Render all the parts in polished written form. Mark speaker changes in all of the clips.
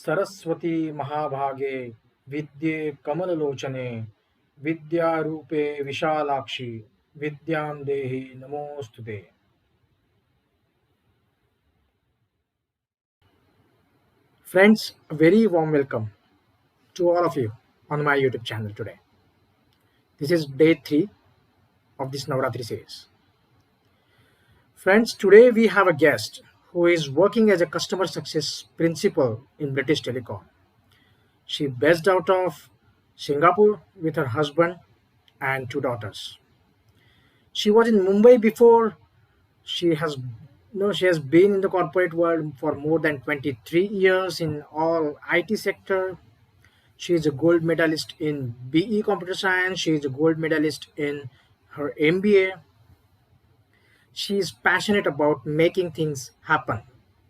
Speaker 1: सरस्वती महाभागे विद्ये कमललोचने विद्यारूपे विशालाक्षि विद्यां देहि नमोस्तुते. Friends, a very warm welcome to all of you on my YouTube channel today. This is day 3 of this Navratri series. Friends, today we have a guest who is working as a customer success principal in British Telecom. She based out of Singapore with her husband and 2 daughters. She was in Mumbai before. She has been in the corporate world for more than 23 years in all IT sector. She is a gold medalist in BE computer science. She is a gold medalist in her MBA. She is passionate about making things happen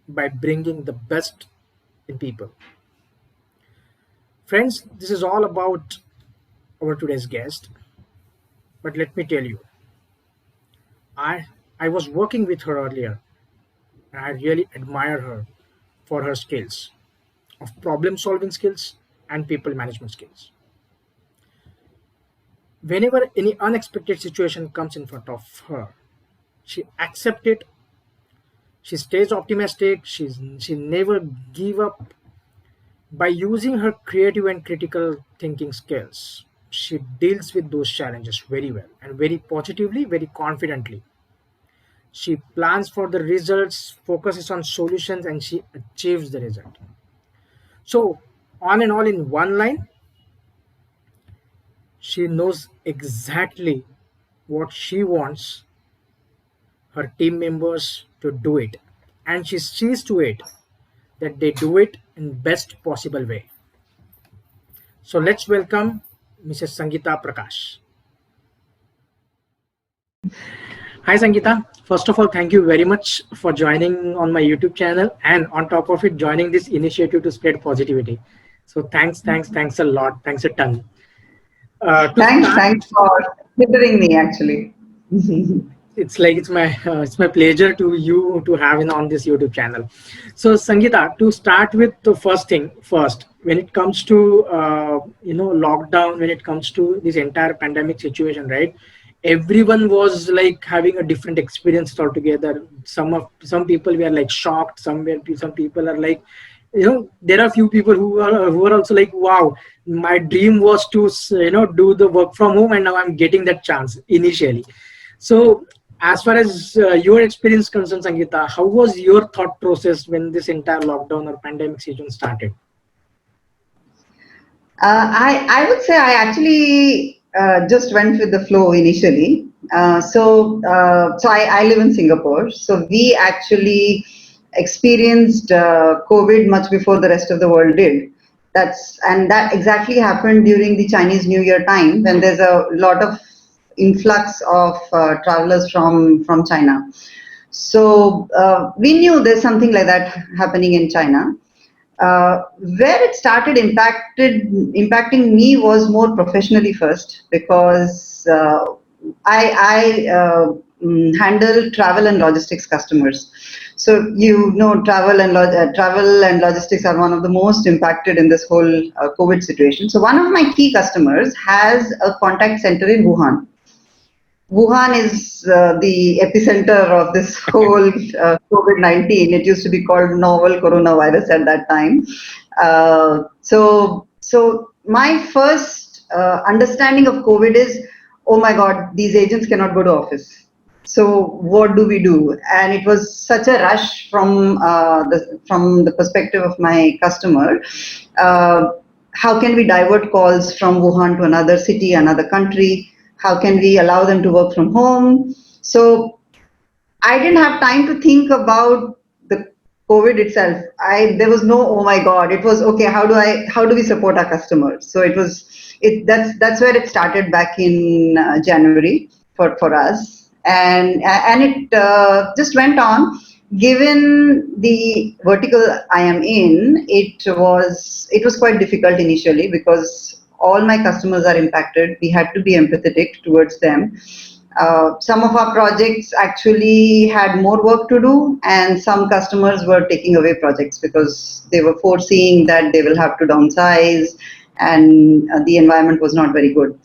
Speaker 1: by bringing the best in people. Friends, this is all about our today's guest. But let me tell you, I I was working with her earlier, and I really admire her for her skills of problem solving skills and people management skills. Whenever any unexpected situation comes in front of her, she accepts it. She stays optimistic. She never give up. By using her creative and critical thinking skills, she deals with those challenges very well and very positively, very confidently. She plans for the results, focuses on solutions, and she achieves the result. So, on and all in one line, she knows exactly what she wants her team members to do it, and she sees to it that they do it in best possible way. So let's welcome Mrs. Sangeeta Prakash. Hi Sangeeta. First of all, thank you very much for joining on my YouTube channel, and on top of it, joining this initiative to spread positivity. So thanks a lot. Thanks a ton. To start,
Speaker 2: Thanks for considering me actually.
Speaker 1: it's my pleasure to you to have in on this YouTube channel. So Sangeeta, to start with, the first thing first, when it comes to lockdown, when it comes to this entire pandemic situation, right? Everyone was like having a different experience altogether. Some people were like shocked. Some people are like, there are few people who are also like, wow, my dream was to do the work from home, and now I'm getting that chance initially. So as far as your experience concerns, Sangeeta, how was your thought process when this entire lockdown or pandemic season started?
Speaker 2: I would say I actually just went with the flow initially. I live in Singapore, so we actually experienced COVID much before the rest of the world did. That exactly happened during the Chinese New Year time, when there's a lot of influx of travelers from China. So we knew there's something like that happening in China. Where it started impacting me was more professionally first, because I handle travel and logistics customers. So travel and logistics are one of the most impacted in this whole COVID situation. So one of my key customers has a contact center in Wuhan. Wuhan is the epicenter of this whole COVID-19. It used to be called novel coronavirus at that time. So my first understanding of COVID is, oh my God, these agents cannot go to office. So what do we do? And it was such a rush from the perspective of my customer. How can we divert calls from Wuhan to another city, another country? How can we allow them to work from home? So I didn't have time to think about the COVID itself. There was no, oh my God. It was okay. How do we support our customers? So that's where it started back in January for us, and it just went on. Given the vertical I am in, it was quite difficult initially, because all my customers are impacted. We had to be empathetic towards them. Some of our projects actually had more work to do, and some customers were taking away projects because they were foreseeing that they will have to downsize, and the environment was not very good.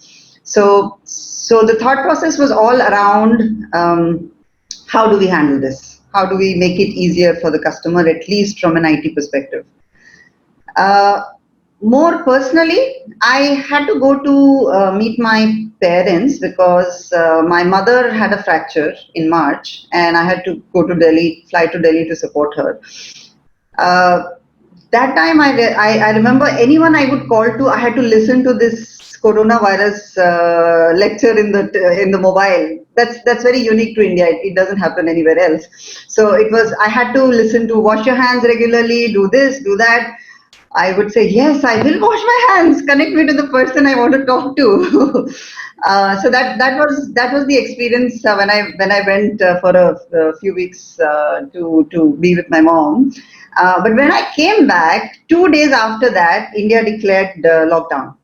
Speaker 2: So the thought process was all around how do we handle this? How do we make it easier for the customer, at least from an IT perspective? Uh, More personally, I had to go to meet my parents because my mother had a fracture in March, and I had to go to Delhi, fly to Delhi to support her. Uh, that time, I remember anyone I would call to, I had to listen to this coronavirus lecture in the mobile. That's very unique to India. It doesn't happen anywhere else. So it was, I had to listen to wash your hands regularly, do this, do that. I would say, yes, I will wash my hands. Connect me to the person I want to talk to. So that was the experience when I went for a few weeks to be with my mom. But when I came back, 2 days after that, India declared lockdown.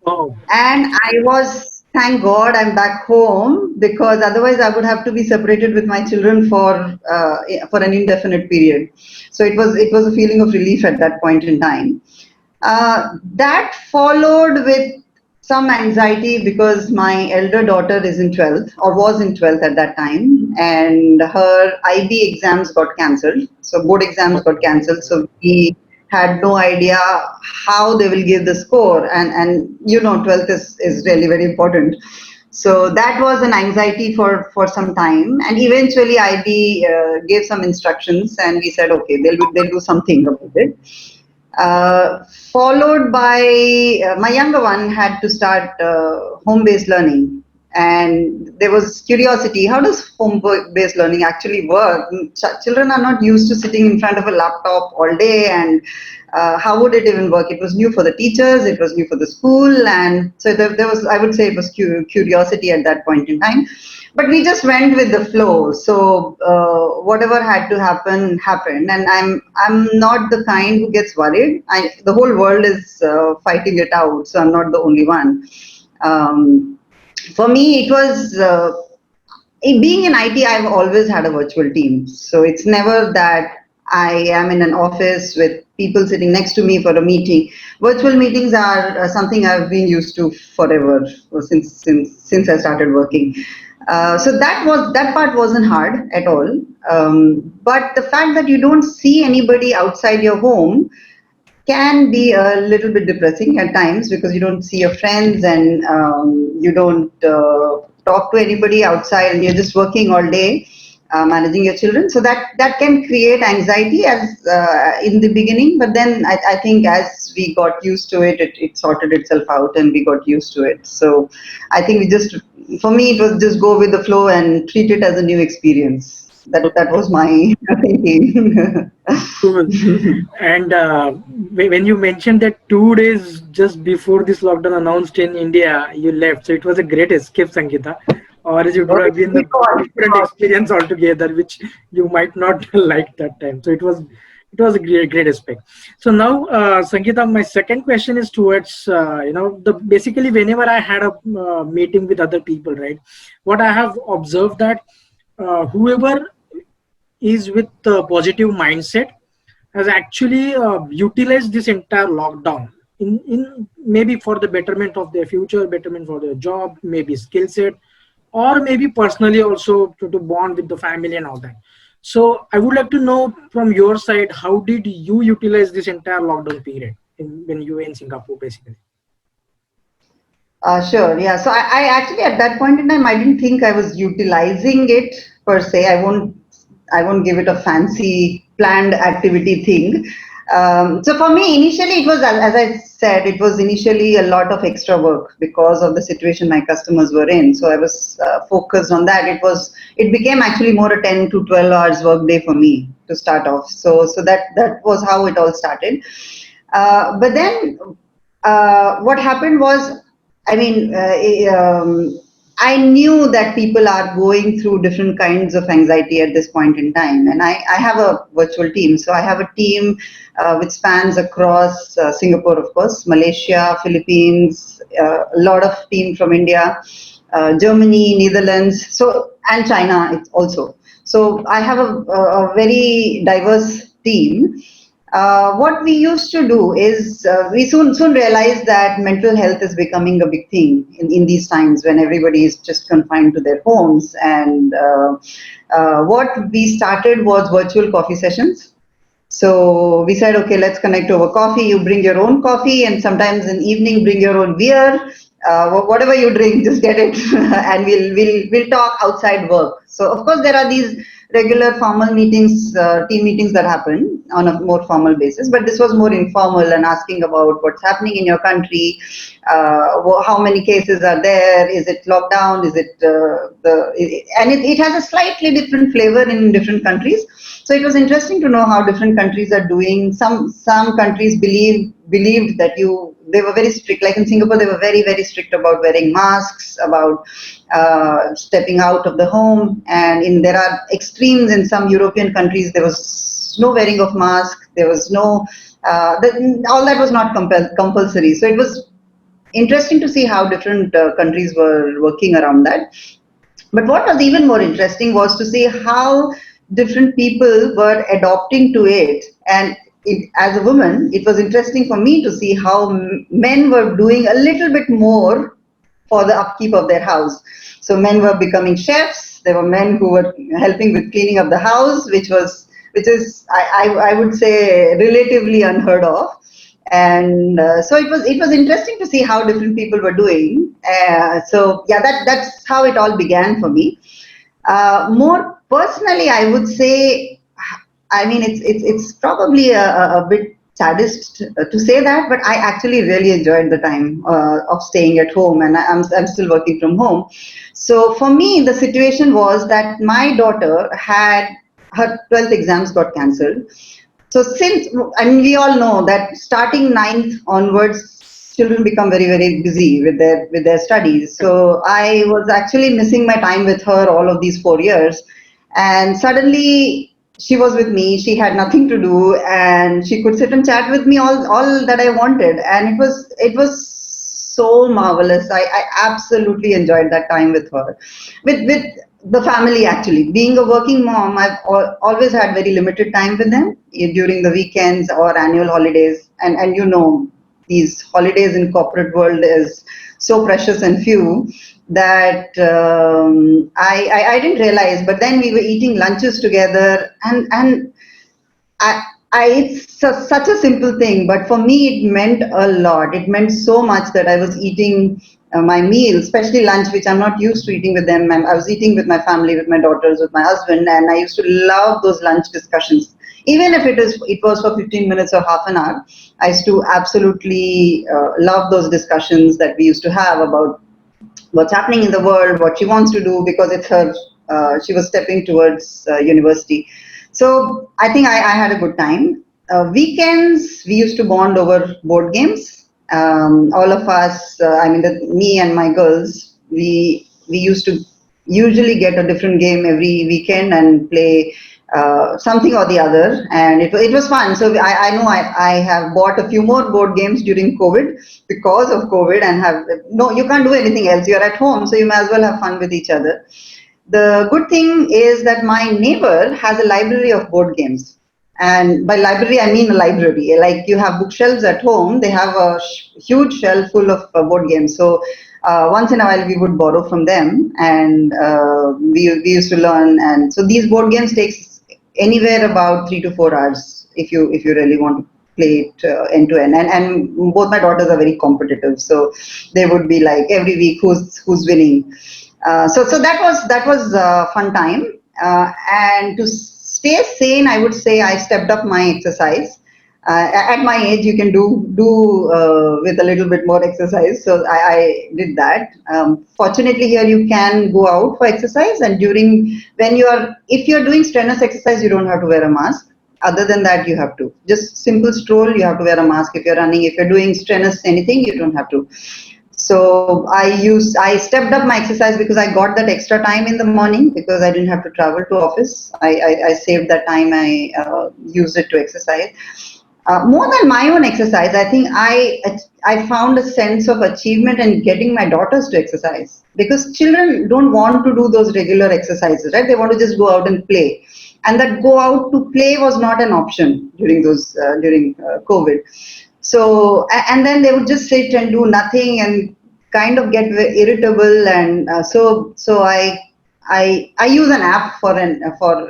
Speaker 1: Oh,
Speaker 2: And I was, thank God, I'm back home because otherwise I would have to be separated with my children for an indefinite period. So it was a feeling of relief at that point in time. That followed with some anxiety because my elder daughter is in 12th or was in 12th at that time, and her IB exams got cancelled. So board exams got cancelled. So we had no idea how they will give the score, and 12th is really very important. So that was an anxiety for some time, and eventually IB gave some instructions, and we said, okay, they'll do something about it. Followed by my younger one had to start home-based learning, and there was curiosity. How does home-based learning actually work? Children are not used to sitting in front of a laptop all day, and how would it even work? It was new for the teachers, it was new for the school, and so there was, I would say, it was curiosity at that point in time. But we just went with the flow. So whatever had to happen happened, and I'm not the kind who gets worried. The whole world is fighting it out, so I'm not the only one. Um, for me, it was being in IT. I've always had a virtual team, so it's never that I am in an office with people sitting next to me for a meeting. Virtual meetings are something I've been used to forever, since I started working. So that part wasn't hard at all. But the fact that you don't see anybody outside your home can be a little bit depressing at times because you don't see your friends, and you don't talk to anybody outside, and you're just working all day. Managing your children, so that can create anxiety as in the beginning, but then I think as we got used to it, it sorted itself out, and we got used to it. So I think for me, it was just go with the flow and treat it as a new experience. That was my thinking.
Speaker 1: cool. And when you mentioned that 2 days just before this lockdown announced in India, you left. So it was a great escape, Sangeeta. Or it would have been a different experience altogether, which you might not like that time. So it was a great aspect. So now, Sangeeta, my second question is towards the basically whenever I had a meeting with other people, right? What I have observed that whoever is with a positive mindset has actually utilized this entire lockdown in maybe for the betterment of their future, betterment for their job, maybe skill set, or maybe personally also to bond with the family and all that. So I would like to know from your side, how did you utilize this entire lockdown period when you were in Singapore, basically?
Speaker 2: Sure, yeah. So I actually at that point in time I didn't think I was utilizing it per se. I won't give it a fancy planned activity thing. So for me, initially it was, as I said, it was initially a lot of extra work because of the situation my customers were in. So I was focused on that. It became actually more a 10 to 12 hours work day for me to start off. So that was how it all started. But then what happened was, I mean, I knew that people are going through different kinds of anxiety at this point in time. And I have a virtual team. So I have a team which spans across Singapore, of course, Malaysia, Philippines, a lot of team from India. Germany, Netherlands, so and China it's also. So I have a very diverse team. What we used to do is we soon realized that mental health is becoming a big thing in these times when everybody is just confined to their homes. And what we started was virtual coffee sessions. So we said, okay, let's connect over coffee. You bring your own coffee, and sometimes in evening bring your own beer. Whatever you drink, just get it, and we'll talk outside work. So of course there are these regular formal meetings, team meetings that happen on a more formal basis, but this was more informal and asking about what's happening in your country, how many cases are there, is it lockdown, is it and it has a slightly different flavor in different countries. So it was interesting to know how different countries are doing. Some countries believed that they were very strict. Like in Singapore, they were very strict about wearing masks, about stepping out of the home. And there are extremes in some European countries. There was no wearing of mask. There was no all that was not compulsory. So it was interesting to see how different countries were working around that. But what was even more interesting was to see how different people were adopting to it. And as a woman, it was interesting for me to see how men were doing a little bit more for the upkeep of their house. So men were becoming chefs. There were men who were helping with cleaning up the house, which is I would say relatively unheard of. And so it was interesting to see how different people were doing. So yeah, that's how it all began for me. More personally, I would say, I mean, it's probably a bit saddest to say that, but I actually really enjoyed the time of staying at home, and I'm still working from home. So for me, the situation was that my daughter had her 12th exams got cancelled. So since, I mean, we all know that starting ninth onwards, children become very busy with their studies. So I was actually missing my time with her all of these 4 years, and suddenly she was with me. She had nothing to do, and she could sit and chat with me all that I wanted, and it was so marvelous. I absolutely enjoyed that time with her, with the family. Actually, being a working mom, I've always had very limited time with them during the weekends or annual holidays, and these holidays in corporate world is so precious and few that I didn't realize. But then we were eating lunches together, and I, it's such a simple thing, but for me it meant a lot. It meant so much that I was eating my meal, especially lunch, which I'm not used to eating with them. I was eating with my family, with my daughters, with my husband, and I used to love those lunch discussions. Even if it was for 15 minutes or half an hour, I used to absolutely love those discussions that we used to have about what's happening in the world, what she wants to do, because it's her, she was stepping towards university. So I think I had a good time. Weekends, we used to bond over board games. All of us, me and my girls, we used to usually get a different game every weekend and play something or the other, and it was fun. So I know I have bought a few more board games during COVID, because of COVID, and have no, you can't do anything else. You're at home, so you may as well have fun with each other. The good thing is that my neighbor has a library of board games. And by library, I mean a library. Like you have bookshelves at home, they have a huge shelf full of board games. So once in a while, we would borrow from them, and we used to learn. And so these board games takes anywhere about 3 to 4 hours if you really want to play it end to end. And both my daughters are very competitive, so they would be like every week who's winning. So that was a fun time. And to stay sane, I would say I stepped up my exercise. At my age, you can do with a little bit more exercise. So I did that. Fortunately, here you can go out for exercise, and if you're doing strenuous exercise, you don't have to wear a mask. Other than that, you have to just simple stroll. You have to wear a mask if you're running. If you're doing strenuous anything, you don't have to. So I stepped up my exercise because I got that extra time in the morning because I didn't have to travel to office. I saved that time. I used it to exercise. More than my own exercise, I think I found a sense of achievement in getting my daughters to exercise, because children don't want to do those regular exercises, right? They want to just go out and play, and that go out to play was not an option during during COVID. So and then they would just sit and do nothing and kind of get very irritable, and I use an app for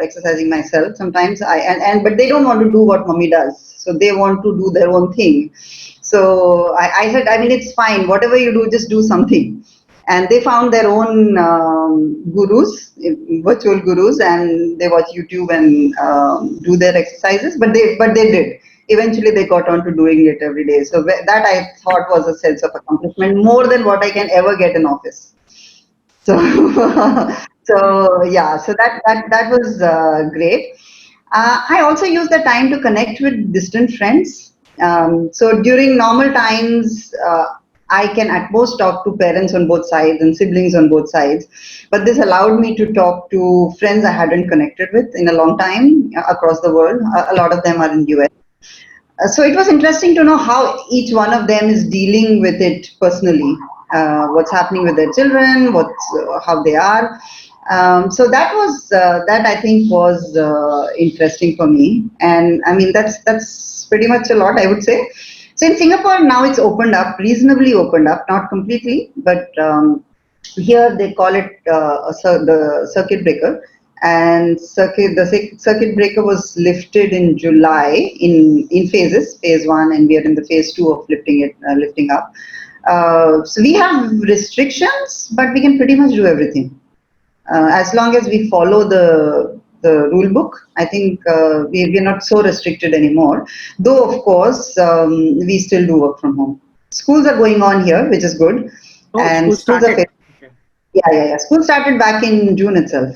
Speaker 2: exercising myself sometimes. And but they don't want to do what mommy does, so they want to do their own thing. So I said, I mean, it's fine. Whatever you do, just do something. And they found their own gurus, virtual gurus, and they watch YouTube and do their exercises. But they did. Eventually, they got on to doing it every day. So that I thought was a sense of accomplishment, more than what I can ever get in office. So so yeah, so that was great. I also use the time to connect with distant friends. So during normal times, I can at most talk to parents on both sides and siblings on both sides, but this allowed me to talk to friends I hadn't connected with in a long time across the world. A lot of them are in US. So it was interesting to know how each one of them is dealing with it personally, what's happening with their children, how they are. So that I think was interesting for me, and I mean that's pretty much a lot, I would say. So in Singapore now it's opened up, reasonably opened up, not completely, but here they call it the circuit breaker, and circuit breaker was lifted in July in phases, phase one, and we are in the phase two of lifting up. So we have restrictions, but we can pretty much do everything as long as we follow the rule book. I think we're not so restricted anymore. Though of course we still do work from home. Schools are going on here, which is good,
Speaker 1: Oh,
Speaker 2: and
Speaker 1: school
Speaker 2: schools are
Speaker 1: started. Okay.
Speaker 2: yeah. School started back in June itself.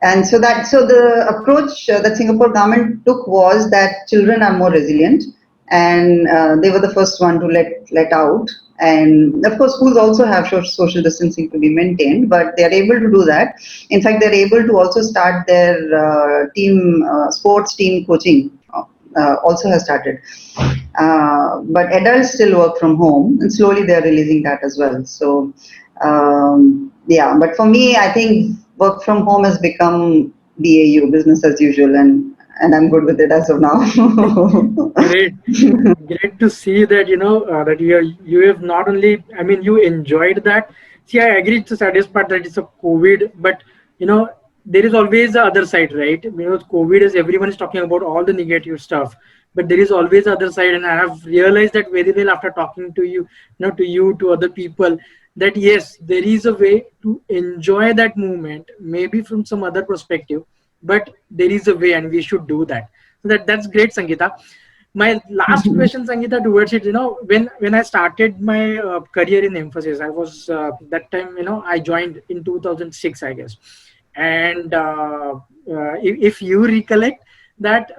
Speaker 2: And so the approach that Singapore government took was that children are more resilient, and they were the first one to let out. And of course, schools also have social distancing to be maintained, but they are able to do that. In fact, they're able to also start their sports team coaching. Also has started, but adults still work from home, and slowly they're releasing that as well. So yeah, but for me, I think work from home has become BAU, business as usual, and I'm good with it as of now.
Speaker 1: Great. Great to see that, that you have not only, I mean, you enjoyed that. See, I agree, it's the saddest part that it's a COVID, but there is always the other side, right? COVID is, everyone is talking about all the negative stuff, but there is always the other side. And I have realized that very well after talking to you, to other people, that yes, there is a way to enjoy that movement, maybe from some other perspective, but there is a way, and we should do that. So that's great, Sangeeta. My last question, Sangeeta, towards it, when I started my career in Emphasis, I was that time, I joined in 2006, I guess. And if you recollect that,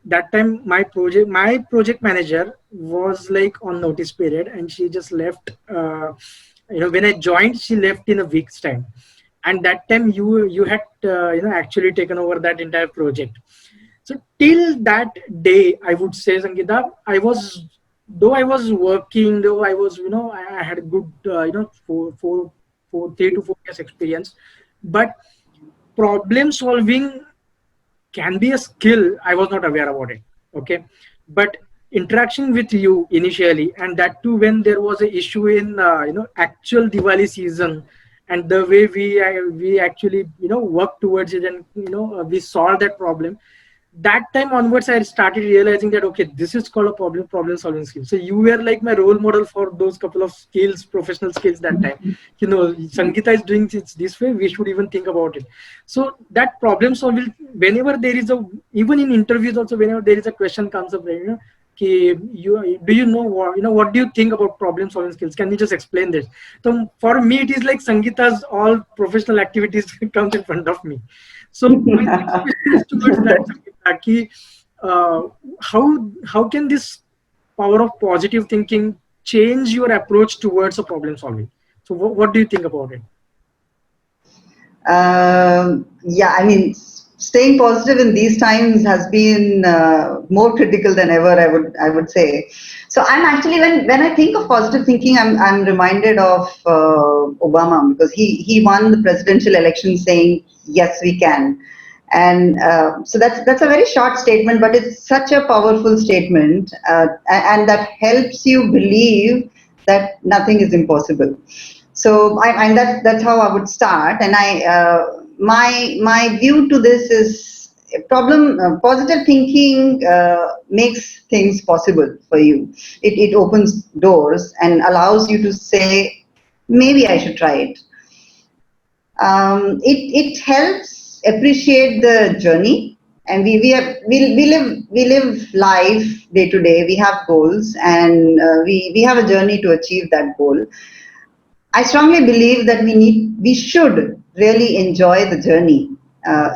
Speaker 1: that time my project manager was like on notice period, and she just left. When I joined, she left in a week's time, and that time you had actually taken over that entire project. So till that day, I would say, Sangeeta, though I was working, though I was, I had a good, 3 to 4 years experience, but problem solving can be a skill. I was not aware about it. Okay. But interaction with you initially, and that too when there was an issue in, actual Diwali season, and the way we actually, work towards it, and, we solved that problem. That time onwards, I started realizing that, okay, this is called a problem solving skill. So you were like my role model for those couple of skills, professional skills that time. Sangeeta is doing it this way, we should even think about it. So that problem solving, whenever there is even in interviews also, whenever there is a question comes up, do you know what do you think about problem solving skills? Can you just explain this? So for me, it is like Sangeeta's all professional activities comes in front of me. So my next question is towards that, Sangeeta, how can this power of positive thinking change your approach towards a problem solving? So what do you think about it?
Speaker 2: Yeah, I mean, staying positive in these times has been more critical than ever. I would say. So I'm actually when I think of positive thinking, I'm reminded of Obama, because he won the presidential election saying yes we can, and so that's a very short statement, but it's such a powerful statement, and that helps you believe that nothing is impossible. So and that's how I would start. And my view to this is positive thinking makes things possible for you. It opens doors and allows you to say, maybe I should try it. It helps appreciate the journey, and we live life day to day. We have goals, and we have a journey to achieve that goal. I strongly believe that we should really enjoy the journey.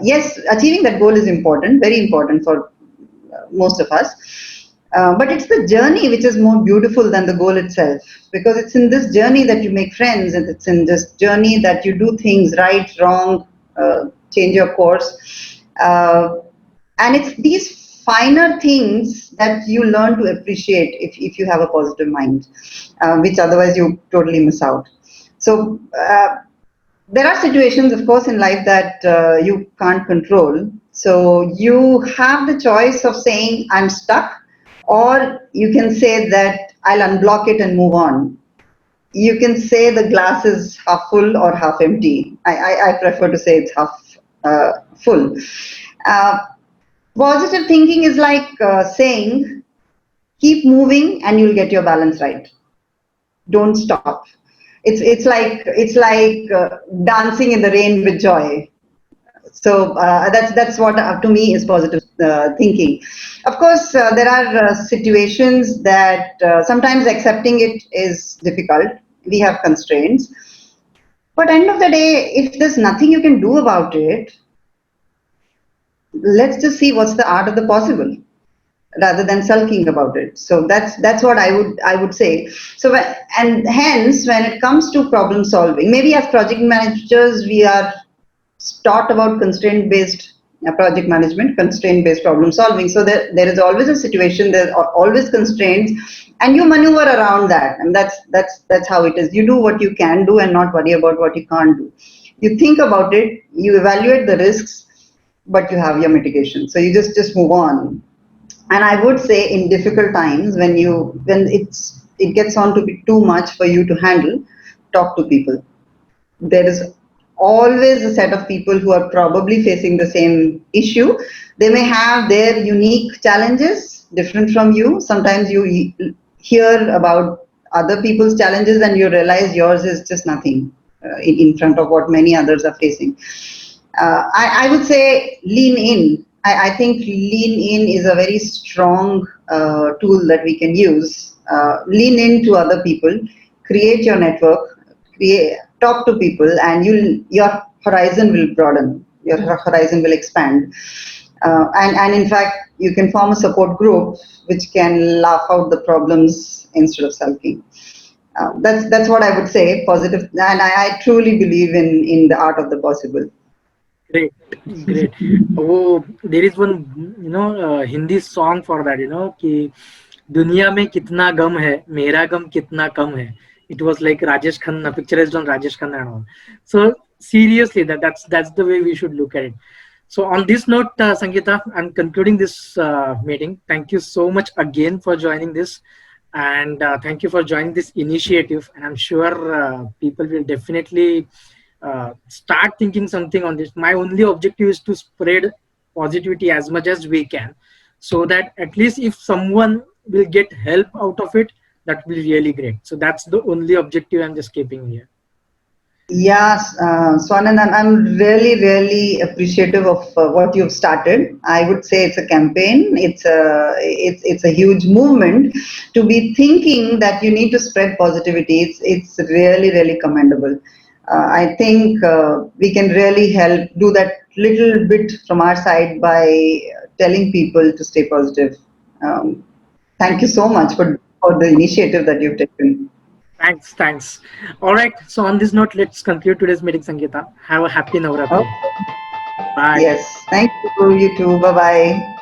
Speaker 2: Yes, achieving that goal is important, very important for most of us. But it's the journey which is more beautiful than the goal itself, because it's in this journey that you make friends, and it's in this journey that you do things right, wrong, change your course. And it's these finer things that you learn to appreciate if you have a positive mind, which otherwise you totally miss out. So there are situations, of course, in life that you can't control. So you have the choice of saying, I'm stuck, or you can say that I'll unblock it and move on. You can say the glass is half full or half empty. I prefer to say it's half full. Uh, Positive thinking is like saying, keep moving and you'll get your balance right. Don't stop. It's like dancing in the rain with joy. So that's what to me is positive thinking. Of course, there are situations that sometimes accepting it is difficult. We have constraints, but end of the day, if there's nothing you can do about it, let's just see what's the art of the possible, rather than sulking about it. So that's what I would say. So and hence, when it comes to problem solving, maybe as project managers we are taught about constraint based project management, constraint based problem solving. So there is always a situation, there are always constraints, and you maneuver around that, and that's how it is. You do what you can do and not worry about what you can't do. You think about it, you evaluate the risks, but you have your mitigation, so you just move on. And I would say, in difficult times, when it gets on to be too much for you to handle, talk to people. There is always a set of people who are probably facing the same issue. They may have their unique challenges different from you. Sometimes you hear about other people's challenges and you realize yours is just nothing in front of what many others are facing. I would say lean in. I think lean in is a very strong tool that we can use. Lean into other people, create your network, talk to people, and your horizon will broaden, your horizon will expand. And in fact, you can form a support group which can laugh out the problems instead of sulking. That's what I would say, positive, and I truly believe in the art of the possible.
Speaker 1: Great, great. Oh, there is one, Hindi song for that, कि दुनिया में कितना गम है, मेरा गम कितना कम है. It was like Rajesh Khanna, picturized on Rajesh Khanna and all. So seriously, that's the way we should look at it. So on this note, Sangeeta, I'm concluding this meeting. Thank you so much again for joining this, and thank you for joining this initiative. And I'm sure people will definitely start thinking something on this. My only objective is to spread positivity as much as we can, so that at least if someone will get help out of it, that will be really great. So that's the only objective I'm just keeping here.
Speaker 2: Yes, Swanand, I'm really, really appreciative of what you've started. I would say it's a campaign. It's a huge movement. To be thinking that you need to spread positivity, it's really, really commendable. I think we can really help do that little bit from our side by telling people to stay positive. Thank you so much for the initiative that you've taken.
Speaker 1: Thanks. All right. So on this note, let's conclude today's meeting, Sangeeta. Have a happy Navratri.
Speaker 2: Oh,
Speaker 1: Bye.
Speaker 2: Yes. Thank you. You too. Bye bye.